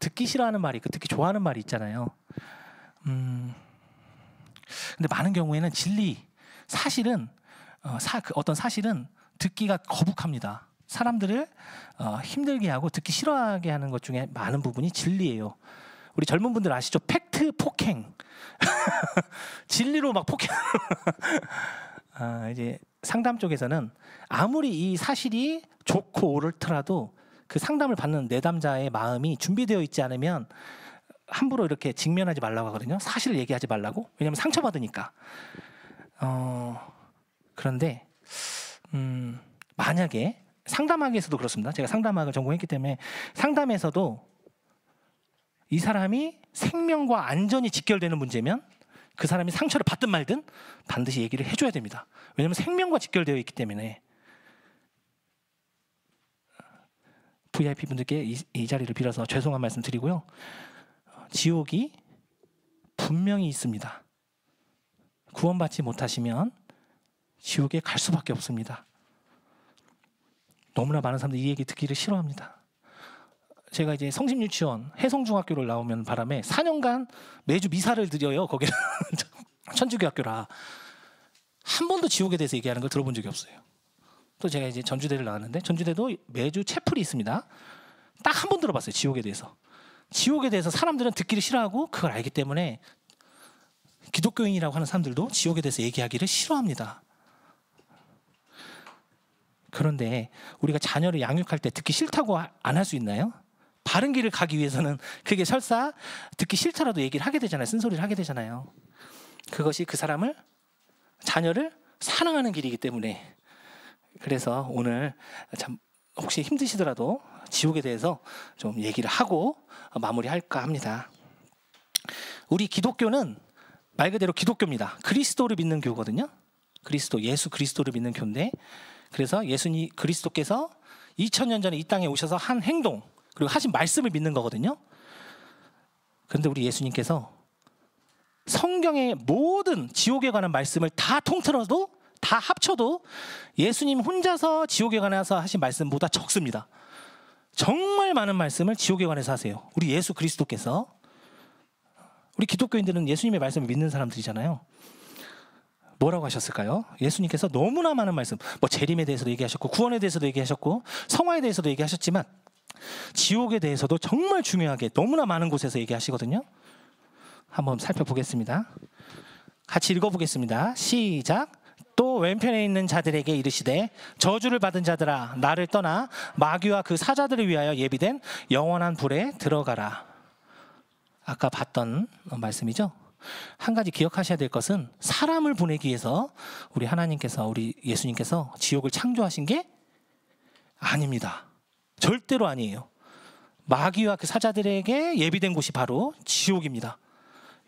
듣기 싫어하는 말이 있고 듣기 좋아하는 말이 있잖아요. 근데 많은 경우에는 진리, 사실은 어떤 사실은 듣기가 거북합니다. 사람들을 힘들게 하고 듣기 싫어하게 하는 것 중에 많은 부분이 진리예요. 우리 젊은 분들 아시죠? 팩트 폭행. 진리로 막 폭행. 이제 상담 쪽에서는 아무리 이 사실이 좋고 옳더라도 그 상담을 받는 내담자의 마음이 준비되어 있지 않으면 함부로 이렇게 직면하지 말라고 하거든요. 사실을 얘기하지 말라고. 왜냐하면 상처받으니까. 그런데 만약에 상담학에서도 그렇습니다. 제가 상담학을 전공했기 때문에 상담에서도 이 사람이 생명과 안전이 직결되는 문제면 그 사람이 상처를 받든 말든 반드시 얘기를 해줘야 됩니다. 왜냐하면 생명과 직결되어 있기 때문에. VIP 분들께 이 자리를 빌어서 죄송한 말씀 드리고요. 지옥이 분명히 있습니다. 구원받지 못하시면 지옥에 갈 수밖에 없습니다. 너무나 많은 사람들이 이 얘기 듣기를 싫어합니다. 제가 이제 성심유치원 해성중학교를 나오면 바람에 4년간 매주 미사를 드려요. 거기는 천주교 학교라. 한 번도 지옥에 대해서 얘기하는 걸 들어본 적이 없어요. 또 제가 이제 전주대를 나왔는데 전주대도 매주 채플이 있습니다. 딱 한 번 들어봤어요. 지옥에 대해서. 지옥에 대해서 사람들은 듣기를 싫어하고 그걸 알기 때문에 기독교인이라고 하는 사람들도 지옥에 대해서 얘기하기를 싫어합니다. 그런데 우리가 자녀를 양육할 때 듣기 싫다고 안 할 수 있나요? 바른 길을 가기 위해서는 그게 설사 듣기 싫더라도 얘기를 하게 되잖아요. 쓴소리를 하게 되잖아요. 그것이 그 사람을, 자녀를 사랑하는 길이기 때문에. 그래서 오늘 참 혹시 힘드시더라도 지옥에 대해서 좀 얘기를 하고 마무리할까 합니다. 우리 기독교는 말 그대로 기독교입니다. 그리스도를 믿는 교거든요. 예수 그리스도를 믿는 교인데, 그래서 예수님 그리스도께서 2000년 전에 이 땅에 오셔서 한 행동, 그리고 하신 말씀을 믿는 거거든요. 그런데 우리 예수님께서 성경의 모든 지옥에 관한 말씀을 다 통틀어도, 다 합쳐도 예수님 혼자서 지옥에 관해서 하신 말씀보다 적습니다. 정말 많은 말씀을 지옥에 관해서 하세요. 우리 예수 그리스도께서. 우리 기독교인들은 예수님의 말씀을 믿는 사람들이잖아요. 뭐라고 하셨을까요? 예수님께서 너무나 많은 말씀, 재림에 대해서도 얘기하셨고, 구원에 대해서도 얘기하셨고, 성화에 대해서도 얘기하셨지만 지옥에 대해서도 정말 중요하게 너무나 많은 곳에서 얘기하시거든요. 한번 살펴보겠습니다. 같이 읽어보겠습니다. 시작. 또 왼편에 있는 자들에게 이르시되 저주를 받은 자들아 나를 떠나 마귀와 그 사자들을 위하여 예비된 영원한 불에 들어가라. 아까 봤던 말씀이죠. 한 가지 기억하셔야 될 것은 사람을 보내기 위해서 우리 하나님께서, 우리 예수님께서 지옥을 창조하신 게 아닙니다. 절대로 아니에요. 마귀와 그 사자들에게 예비된 곳이 바로 지옥입니다.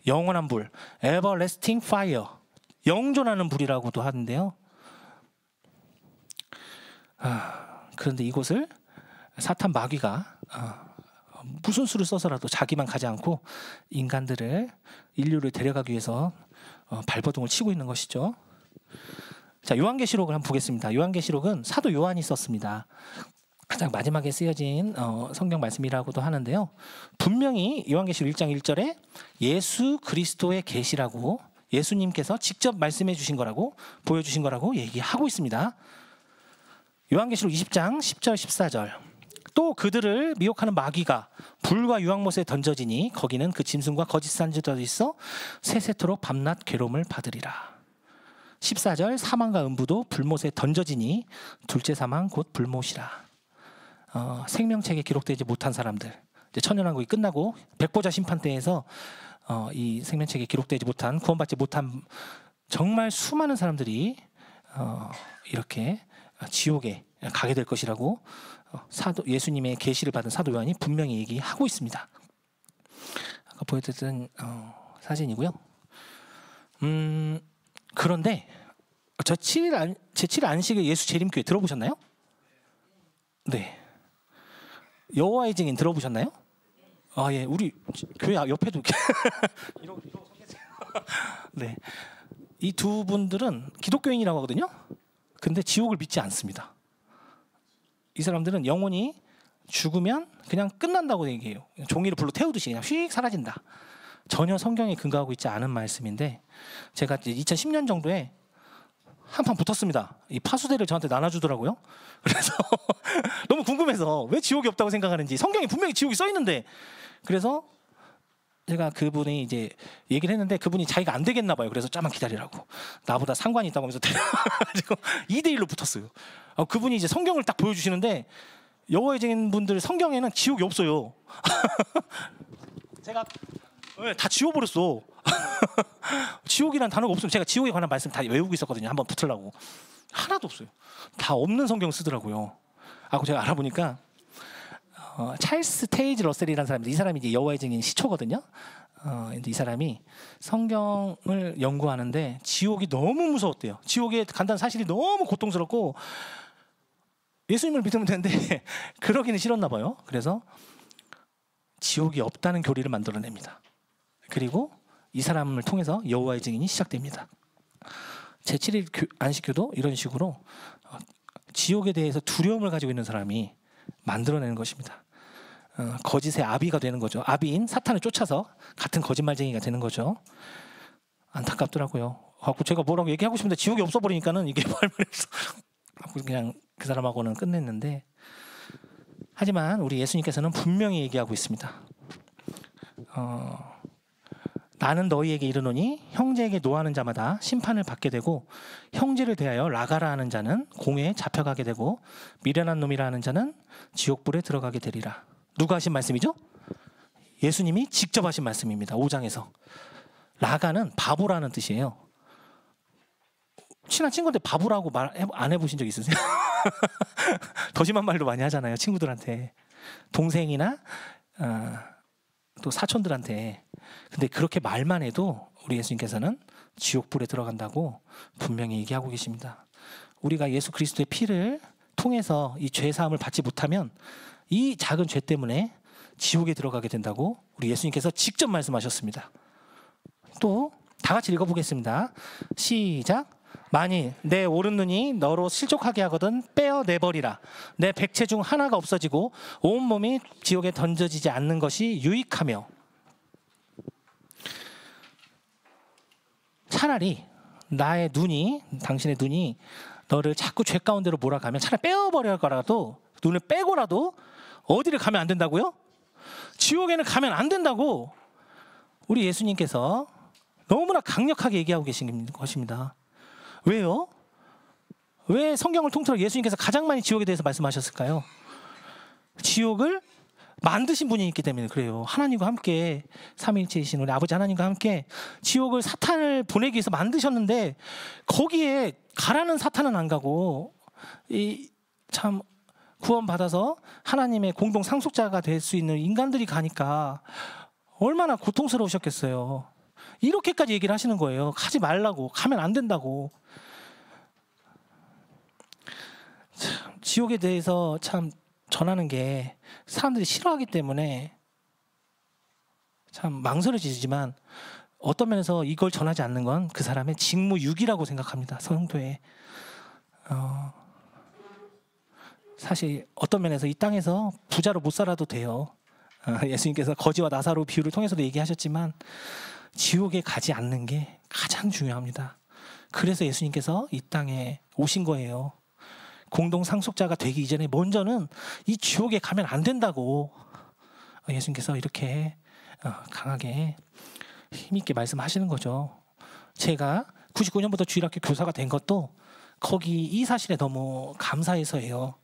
영원한 불, everlasting fire, 영존하는 불이라고도 하는데요. 그런데 이곳을 사탄 마귀가 무슨 수를 써서라도 자기만 가지 않고 인류를 데려가기 위해서 발버둥을 치고 있는 것이죠. 자, 요한계시록을 한번 보겠습니다. 요한계시록은 사도 요한이 썼습니다. 가장 마지막에 쓰여진 성경 말씀이라고도 하는데요. 분명히 요한계시록 1장 1절에 예수 그리스도의 계시라고, 예수님께서 직접 말씀해 주신 거라고, 보여주신 거라고 얘기하고 있습니다. 요한계시록 20장 10절 14절. 또 그들을 미혹하는 마귀가 불과 유황못에 던져지니 거기는 그 짐승과 거짓 선지자들이 있어 세세토록 밤낮 괴로움을 받으리라. 14절. 사망과 음부도 불못에 던져지니 둘째 사망 곧 불못이라. 생명책에 기록되지 못한 사람들, 이제 천년왕국이 끝나고 백보자 심판대에서 이 생명책에 기록되지 못한, 구원받지 못한 정말 수많은 사람들이 이렇게 지옥에 가게 될 것이라고 예수님의 계시를 받은 사도 요한이 분명히 얘기하고 있습니다. 아까 보여드렸던 사진이고요. 그런데 제7일 안식일 예수 재림교회 들어보셨나요? 네. 여호와의 증인 들어보셨나요? 아, 예, 우리 교회 옆에도 이러고 서 계세요. 네, 이 두 분들은 기독교인이라고 하거든요. 근데 지옥을 믿지 않습니다. 이 사람들은 영혼이 죽으면 그냥 끝난다고 얘기해요. 종이를 불로 태우듯이 그냥 휙 사라진다. 전혀 성경에 근거하고 있지 않은 말씀인데, 제가 2010년 정도에 한판 붙었습니다. 이 파수대를 저한테 나눠주더라고요. 그래서 너무 궁금해서 왜 지옥이 없다고 생각하는지, 성경에 분명히 지옥이 써 있는데. 그래서 제가 그분이 이제 얘기를 했는데 그분이 자기가 안 되겠나 봐요. 그래서 좀만 기다리라고, 나보다 상관이 있다고 하면서 데려가지고 2대1로 붙었어요. 그분이 이제 성경을 딱 보여주시는데 여호와의 증인분들 성경에는 지옥이 없어요. 제가 다 지워버렸어. 지옥이란 단어가 없으면, 제가 지옥에 관한 말씀 다 외우고 있었거든요. 한번 붙으려고. 하나도 없어요. 다 없는 성경 쓰더라고요. 제가 알아보니까 찰스 테이지 러셀이라는 사람인데, 이 사람이 이제 여호와의 증인 시초거든요. 근데 이 사람이 성경을 연구하는데 지옥이 너무 무서웠대요. 지옥에 간다는 사실이 너무 고통스럽고 예수님을 믿으면 되는데 그러기는 싫었나 봐요. 그래서 지옥이 없다는 교리를 만들어냅니다. 그리고 이 사람을 통해서 여호와의 증인이 시작됩니다. 제7일 안식교도 이런 식으로 지옥에 대해서 두려움을 가지고 있는 사람이 만들어내는 것입니다. 거짓의 아비가 되는 거죠. 아비인 사탄을 쫓아서 같은 거짓말쟁이가 되는 거죠. 안타깝더라고요. 제가 뭐라고 얘기하고 싶은데 지옥이 없어버리니까는 이게 말문에서 그냥 그 사람하고는 끝냈는데, 하지만 우리 예수님께서는 분명히 얘기하고 있습니다. 나는 너희에게 이르노니 형제에게 노하는 자마다 심판을 받게 되고, 형제를 대하여 라가라 하는 자는 공회에 잡혀가게 되고, 미련한 놈이라 하는 자는 지옥불에 들어가게 되리라. 누가 하신 말씀이죠? 예수님이 직접 하신 말씀입니다. 5장에서. 라가는 바보라는 뜻이에요. 친한 친구한테 바보라고 말 안 해보신 적 있으세요? 더 심한 말도 많이 하잖아요, 친구들한테. 동생이나 또 사촌들한테. 근데 그렇게 말만 해도 우리 예수님께서는 지옥불에 들어간다고 분명히 얘기하고 계십니다. 우리가 예수 그리스도의 피를 통해서 이 죄 사함을 받지 못하면 이 작은 죄 때문에 지옥에 들어가게 된다고 우리 예수님께서 직접 말씀하셨습니다. 또 다 같이 읽어보겠습니다. 시작. 만일 내 오른눈이 너로 실족하게 하거든 빼어내버리라. 내 백체 중 하나가 없어지고 온몸이 지옥에 던져지지 않는 것이 유익하며. 차라리 나의 눈이, 당신의 눈이 너를 자꾸 죄 가운데로 몰아가면 차라리 빼어버려라도, 눈을 빼고라도 어디를 가면 안 된다고요? 지옥에는 가면 안 된다고 우리 예수님께서 너무나 강력하게 얘기하고 계신 것입니다. 왜요? 왜 성경을 통틀어 예수님께서 가장 많이 지옥에 대해서 말씀하셨을까요? 지옥을 만드신 분이 있기 때문에 그래요. 하나님과 함께 삼위일체이신 우리 아버지 하나님과 함께 지옥을 사탄을 보내기 위해서 만드셨는데 거기에 가라는 사탄은 안 가고 이 참 구원받아서 하나님의 공동 상속자가 될 수 있는 인간들이 가니까 얼마나 고통스러우셨겠어요. 이렇게까지 얘기를 하시는 거예요. 가지 말라고, 가면 안 된다고. 참, 지옥에 대해서 참 전하는 게 사람들이 싫어하기 때문에 참 망설여지지만 어떤 면에서 이걸 전하지 않는 건 그 사람의 직무유기라고 생각합니다. 성도에 사실 어떤 면에서 이 땅에서 부자로 못 살아도 돼요. 예수님께서 거지와 나사로 비유를 통해서도 얘기하셨지만 지옥에 가지 않는 게 가장 중요합니다. 그래서 예수님께서 이 땅에 오신 거예요. 공동 상속자가 되기 이전에 먼저는 이 지옥에 가면 안 된다고 예수님께서 이렇게 강하게 힘있게 말씀하시는 거죠. 제가 99년부터 주일학교 교사가 된 것도 거기 이 사실에 너무 감사해서예요.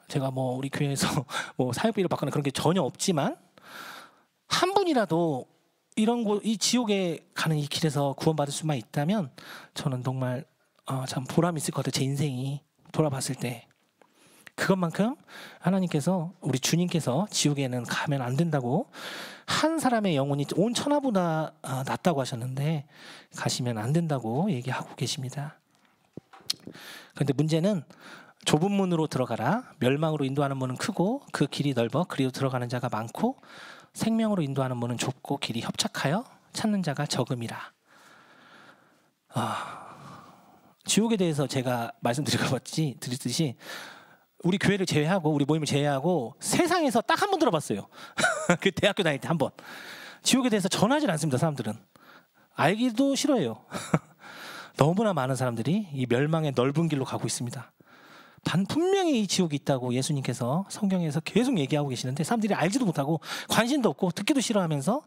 제가 뭐 우리 교회에서 뭐 사역비를 받거나 그런 게 전혀 없지만 한 분이라도 이런 곳, 이 지옥에 가는 이 길에서 구원받을 수만 있다면 저는 정말 참 보람 있을 것 같아요. 제 인생이 돌아봤을 때 그것만큼 하나님께서 우리 주님께서 지옥에는 가면 안 된다고 한 사람의 영혼이 온 천하보다 낫다고 하셨는데 가시면 안 된다고 얘기하고 계십니다. 그런데 문제는 좁은 문으로 들어가라. 멸망으로 인도하는 문은 크고 그 길이 넓어 그리로 들어가는 자가 많고 생명으로 인도하는 문은 좁고 길이 협착하여 찾는 자가 적음이라. 지옥에 대해서 제가 말씀드렸듯이 우리 교회를 제외하고 우리 모임을 제외하고 세상에서 딱 한 번 들어봤어요. 그 대학교 다닐 때 한 번. 지옥에 대해서 전하지 않습니다. 사람들은 알기도 싫어해요. 너무나 많은 사람들이 이 멸망의 넓은 길로 가고 있습니다. 분명히 이 지옥이 있다고 예수님께서 성경에서 계속 얘기하고 계시는데 사람들이 알지도 못하고 관심도 없고 듣기도 싫어하면서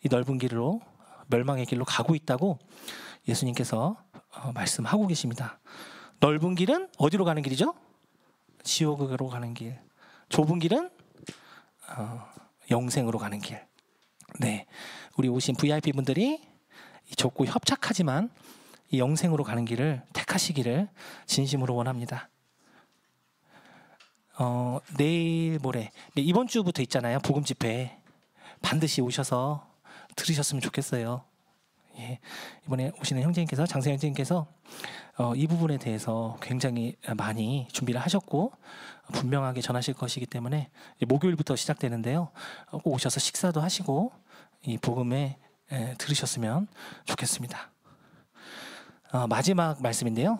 이 넓은 길로 멸망의 길로 가고 있다고 예수님께서 말씀하고 계십니다. 넓은 길은 어디로 가는 길이죠? 지옥으로 가는 길. 좁은 길은 영생으로 가는 길. 네, 우리 오신 VIP 분들이 좁고 협착하지만 이 영생으로 가는 길을 택하시기를 진심으로 원합니다. 내일 모레 이번 주부터 있잖아요. 복음 집회 반드시 오셔서 들으셨으면 좋겠어요. 예, 이번에 오시는 형제님께서 장세 형제님께서 이 부분에 대해서 굉장히 많이 준비를 하셨고 분명하게 전하실 것이기 때문에 목요일부터 시작되는데요. 꼭 오셔서 식사도 하시고 이 복음에 들으셨으면 좋겠습니다. 마지막 말씀인데요.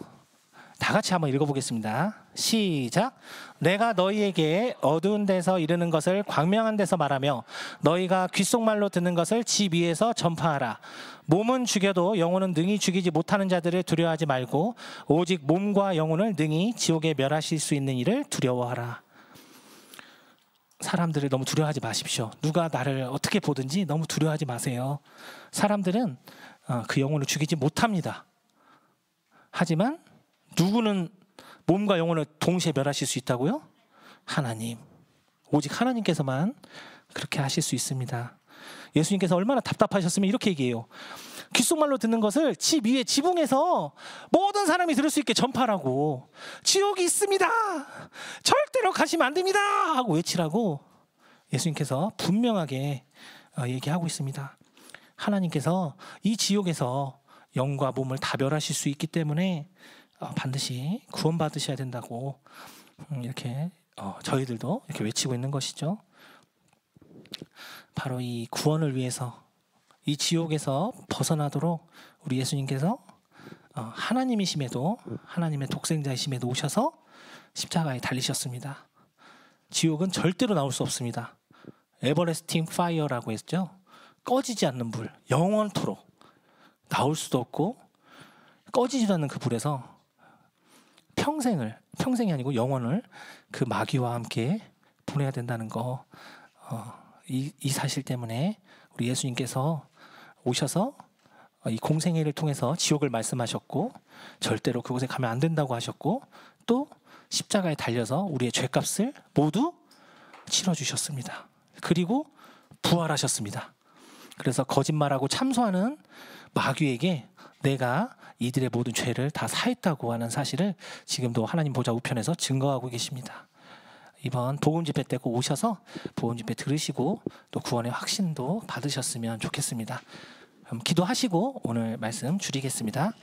다 같이 한번 읽어보겠습니다. 시작. 내가 너희에게 어두운 데서 이르는 것을 광명한 데서 말하며 너희가 귓속말로 듣는 것을 집 위에서 전파하라. 몸은 죽여도 영혼은 능히 죽이지 못하는 자들을 두려워하지 말고 오직 몸과 영혼을 능히 지옥에 멸하실 수 있는 이를 두려워하라. 사람들을 너무 두려워하지 마십시오. 누가 나를 어떻게 보든지 너무 두려워하지 마세요. 사람들은 그 영혼을 죽이지 못합니다. 하지만 누구는 몸과 영혼을 동시에 멸하실 수 있다고요? 하나님. 오직 하나님께서만 그렇게 하실 수 있습니다. 예수님께서 얼마나 답답하셨으면 이렇게 얘기해요. 귓속말로 듣는 것을 집 위에 지붕에서 모든 사람이 들을 수 있게 전파하라고. 지옥이 있습니다. 절대로 가시면 안 됩니다. 하고 외치라고 예수님께서 분명하게 얘기하고 있습니다. 하나님께서 이 지옥에서 영과 몸을 다 멸하실 수 있기 때문에 반드시 구원받으셔야 된다고 이렇게 저희들도 이렇게 외치고 있는 것이죠. 바로 이 구원을 위해서 이 지옥에서 벗어나도록 우리 예수님께서 하나님이심에도 하나님의 독생자이심에도 오셔서 십자가에 달리셨습니다. 지옥은 절대로 나올 수 없습니다. 에버래스팅 파이어라고 했죠. 꺼지지 않는 불, 영원토록 나올 수도 없고 꺼지지도 않는 그 불에서 평생이 아니고 영원을 그 마귀와 함께 보내야 된다는 거, 이 사실 때문에 우리 예수님께서 오셔서 이 공생애를 통해서 지옥을 말씀하셨고 절대로 그곳에 가면 안 된다고 하셨고 또 십자가에 달려서 우리의 죄값을 모두 치러주셨습니다. 그리고 부활하셨습니다. 그래서 거짓말하고 참소하는 마귀에게 내가 이들의 모든 죄를 다 사했다고 하는 사실을 지금도 하나님 보좌 우편에서 증거하고 계십니다. 이번 복음 집회 때 꼭 오셔서 복음 집회 들으시고 또 구원의 확신도 받으셨으면 좋겠습니다. 그럼 기도하시고 오늘 말씀 줄이겠습니다.